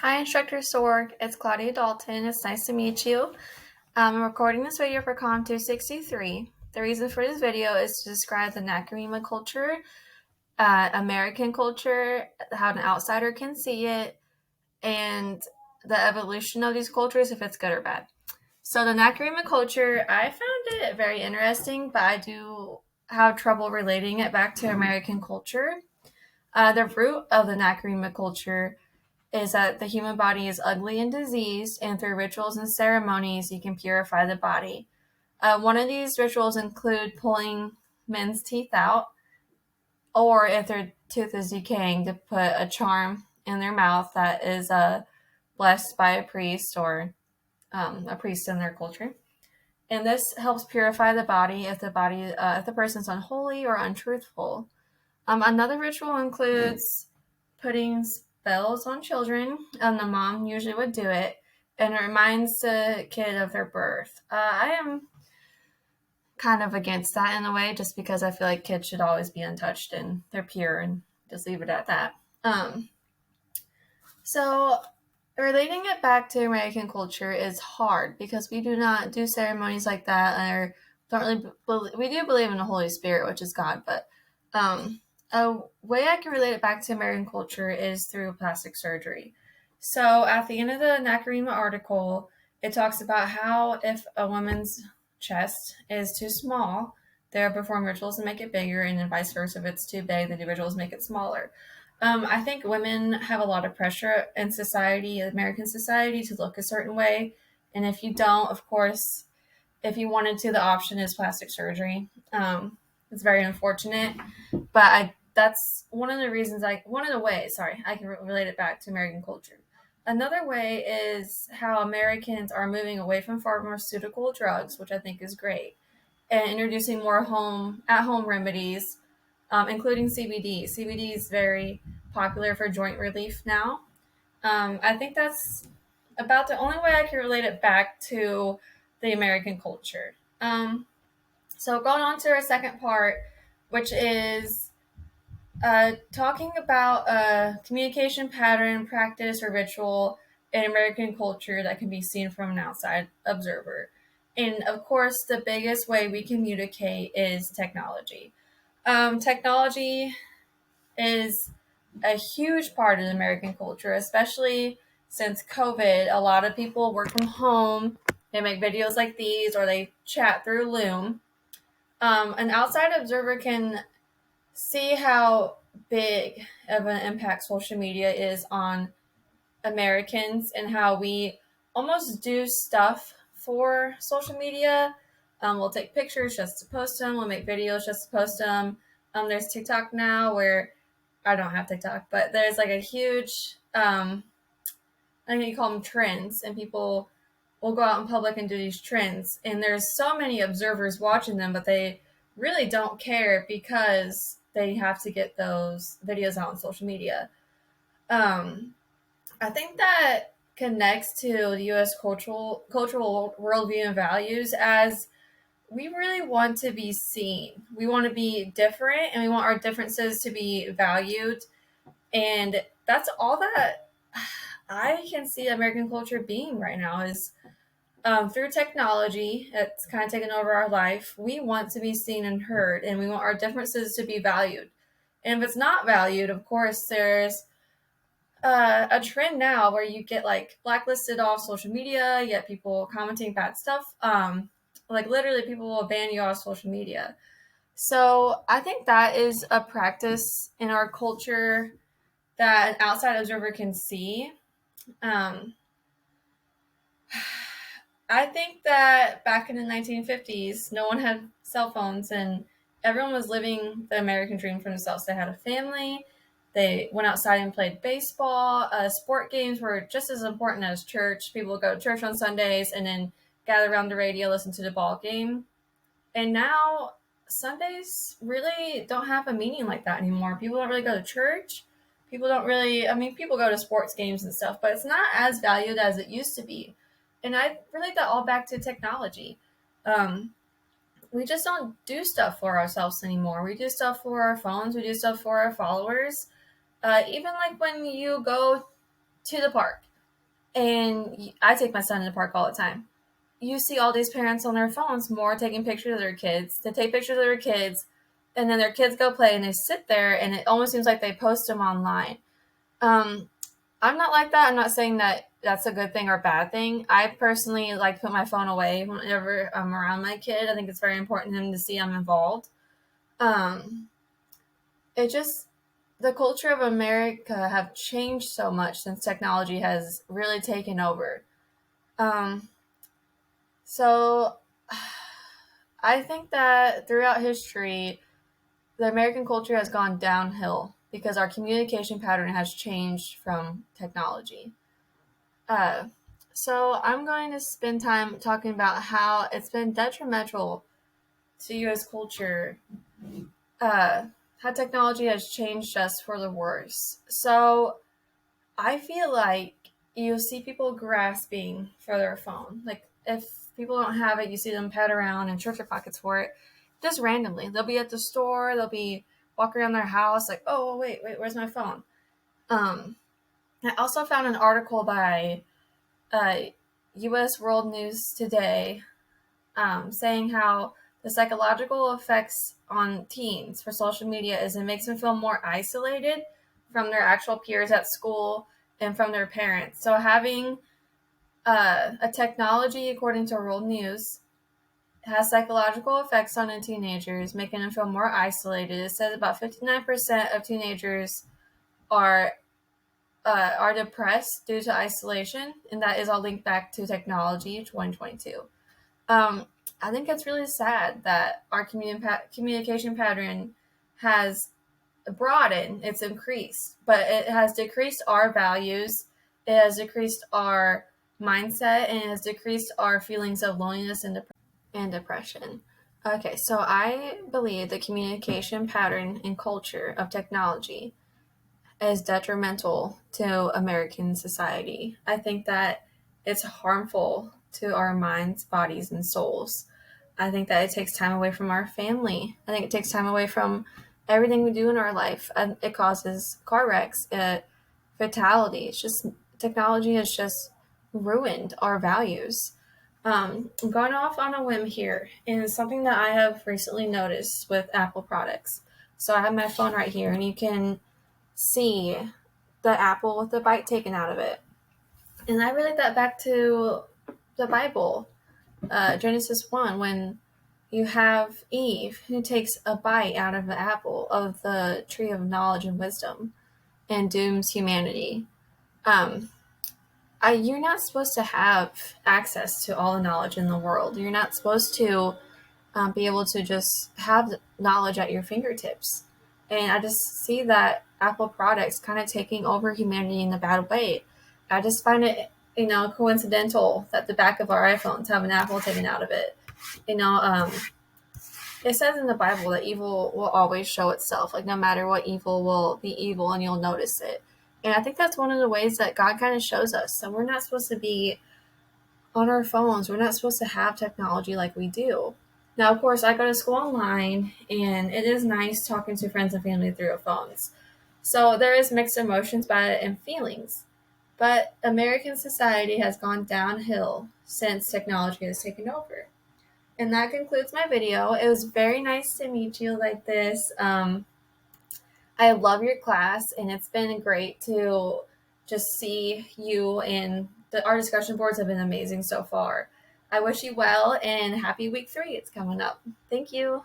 Hi, Instructor Sorg. It's Claudia Dalton. It's nice to meet you. I'm recording this video for Com 263. The reason for this video is to describe the Nakarima culture, American culture, how an outsider can see it, and the evolution of these cultures, if it's good or bad. So the Nakarima culture, I found it very interesting, but I do have trouble relating it back to American culture. The root of the Nakarima culture is that the human body is ugly and diseased, and through rituals and ceremonies, you can purify the body. One of these rituals include pulling men's teeth out, or if their tooth is decaying, to put a charm in their mouth that is blessed by a priest or a priest in their culture. And this helps purify the body if if the person's unholy or untruthful. Another ritual includes putting spells on children, and the mom usually would do it, and it reminds the kid of their birth. I am kind of against that in a way, just because I feel like kids should always be untouched and they're pure, and just leave it at that. So relating it back to American culture is hard because we do not do ceremonies like that, or don't really. We do believe in the Holy Spirit, which is God, but a way I can relate it back to American culture is through plastic surgery. So at the end of the Nakarima article, it talks about how if a woman's chest is too small, they'll perform rituals to make it bigger, and then vice versa. If it's too big, they do rituals to make it smaller. I think women have a lot of pressure in society, American society, to look a certain way. And if you don't, of course, if you wanted to, the option is plastic surgery. It's very unfortunate, but that's one of the reasons one of the ways, sorry, I can relate it back to American culture. Another way is how Americans are moving away from pharmaceutical drugs, which I think is great, and introducing more at home remedies, including CBD. CBD is very popular for joint relief now. I think that's about the only way I can relate it back to the American culture. So going on to our second part, which is talking about a communication pattern, practice, or ritual in American culture that can be seen from an outside observer. And of course, the biggest way we communicate is technology. Technology is a huge part of the American culture, especially since COVID. A lot of people work from home. They make videos like these, or they chat through Loom. An outside observer can see how big of an impact social media is on Americans, and how we almost do stuff for social media. We'll take pictures just to post them. We'll make videos just to post them. There's TikTok now, where I don't have TikTok, but there's like a huge, I think you call them trends, and people will go out in public and do these trends. And there's so many observers watching them, but they really don't care because they have to get those videos out on social media. I think that connects to the U.S. cultural worldview and values, as we really want to be seen. We want to be different, and we want our differences to be valued. And that's all that I can see American culture being right now is through technology. It's kind of taken over our life. We want to be seen and heard, and we want our differences to be valued. And if it's not valued, of course, there's a trend now where you get like blacklisted off social media, yet people commenting bad stuff. Like literally, people will ban you off social media. So I think that is a practice in our culture that an outside observer can see. Um, I think that back in the 1950s, no one had cell phones, and everyone was living the American dream for themselves. They had a family. They went outside and played baseball. Sport games were just as important as church. People would go to church on Sundays and then gather around the radio, listen to the ball game. And now Sundays really don't have a meaning like that anymore. People don't really go to church. People don't really, I mean, people go to sports games and stuff, but it's not as valued as it used to be. And I relate that all back to technology. Um, we just don't do stuff for ourselves anymore. We do stuff for our phones. We do stuff for our followers. Even like when you go to the park, and I take my son to the park all the time. You see all these parents on their phones more taking pictures of their kids. They take pictures of their kids, and then their kids go play, and they sit there, and it almost seems like they post them online. I'm not like that. I'm not saying that that's a good thing or a bad thing. I personally like to put my phone away whenever I'm around my kid. I think it's very important for him to see I'm involved. Um, it just the culture of America have changed so much since technology has really taken over. Um, so I think that throughout history, the American culture has gone downhill because our communication pattern has changed from technology. Uh, so I'm going to spend time talking about how it's been detrimental to U.S. culture, uh, how technology has changed us for the worse. So I feel like you see people grasping for their phone. Like if people don't have it, you see them pat around and search their pockets for it, just randomly. They'll be at the store, they'll be walking around their house, like, oh wait, where's my phone? Um, I also found an article by uh, U.S. World News Today saying how the psychological effects on teens for social media is it makes them feel more isolated from their actual peers at school and from their parents. So having a technology, according to World News, has psychological effects on the teenagers, making them feel more isolated. It says about 59% of teenagers are are depressed due to isolation, and that is all linked back to technology 2022. Um, I think it's really sad that our communication pattern has broadened, it's increased, but it has decreased our values, it has decreased our mindset, and it has decreased our feelings of loneliness and depression. Okay, so I believe the communication pattern and culture of technology is detrimental to American society. I think that it's harmful to our minds, bodies, and souls. I think that it takes time away from our family. I think it takes time away from everything we do in our life. And it causes car wrecks, fatality. It's just technology has just ruined our values. I'm going off on a whim here, and it's something that I have recently noticed with Apple products. So I have my phone right here, and you can see the apple with the bite taken out of it. And I relate that back to the Bible, Genesis 1, when you have Eve who takes a bite out of the apple of the tree of knowledge and wisdom and dooms humanity. Um, you're not supposed to have access to all the knowledge in the world. You're not supposed to be able to just have knowledge at your fingertips. And I just see that Apple products kind of taking over humanity in a bad way. I just find it, coincidental that the back of our iPhones have an apple taken out of it. It says in the Bible that evil will always show itself. Like no matter what, evil will be evil, and you'll notice it. And I think that's one of the ways that God kind of shows us. So we're not supposed to be on our phones. We're not supposed to have technology like we do. Now, of course, I go to school online, and it is nice talking to friends and family through our phones. So there is mixed emotions about it and feelings. But American society has gone downhill since technology has taken over. And that concludes my video. It was very nice to meet you like this. I love your class, and it's been great to just see you, and our discussion boards have been amazing so far. I wish you well, and happy week 3. It's coming up. Thank you.